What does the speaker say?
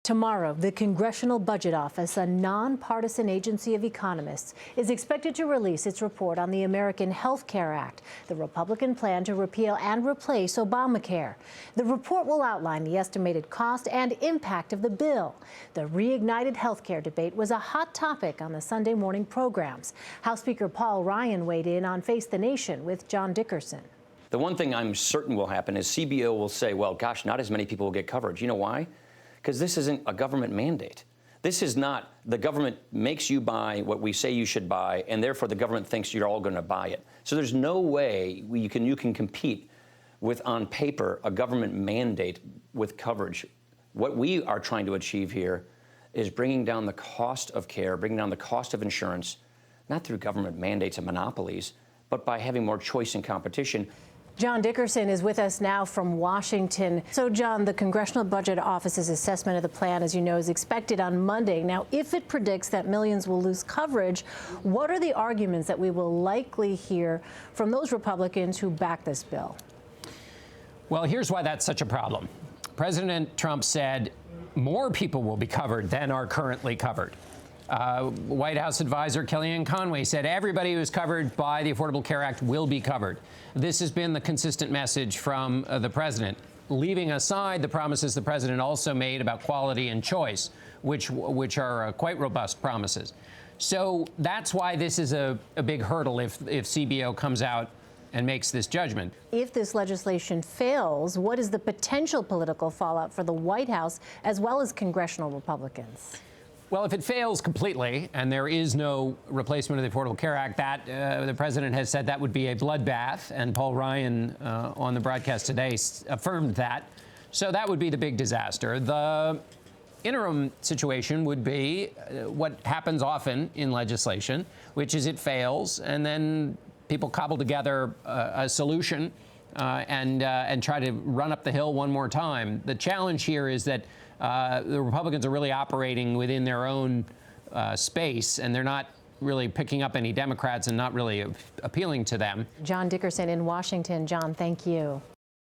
Tomorrow, the Congressional Budget Office, a non-partisan agency of economists, is expected to release its report on the American Health Care Act, the Republican plan to repeal and replace Obamacare. The report will outline the estimated cost and impact of the bill. The reignited health care debate was a hot topic on the Sunday morning programs. House Speaker Paul Ryan weighed in on Face the Nation with John Dickerson. The one thing I'm certain will happen is CBO will say, well, gosh, not as many people will get coverage. You know why? Because this isn't a government mandate. This is not the government makes you buy what we say you should buy, and therefore the government thinks you're all going to buy it. So there's no way you can compete with, on paper, a government mandate with coverage. What we are trying to achieve here is bringing down the cost of care, bringing down the cost of insurance, not through government mandates and monopolies, but by having more choice and competition. John Dickerson is with us now from Washington. So, John, the Congressional Budget Office's assessment of the plan, as you know, is expected on Monday. Now, if it predicts that millions will lose coverage, what are the arguments that we will likely hear from those Republicans who back this bill? Well, here's why that's such a problem. President Trump said more people will be covered than are currently covered. White House advisor Kellyanne Conway said everybody who is covered by the Affordable Care Act will be covered. This has been the consistent message from the president, leaving aside the promises the president also made about quality and choice, which are quite robust promises. So that's why this is a big hurdle if CBO comes out and makes this judgment. If this legislation fails, what is the potential political fallout for the White House as well as congressional Republicans? Well, if it fails completely and there is no replacement of the Affordable Care Act, the president has said that would be a bloodbath, and Paul Ryan on the broadcast today affirmed that. So that would be the big disaster. The interim situation would be what happens often in legislation, which is it fails, and then people cobble together a solution and try to run up the hill one more time. The challenge here is that the Republicans are really operating within their own space, and they're not really picking up any Democrats and not really appealing to them. John Dickerson in Washington. John, thank you.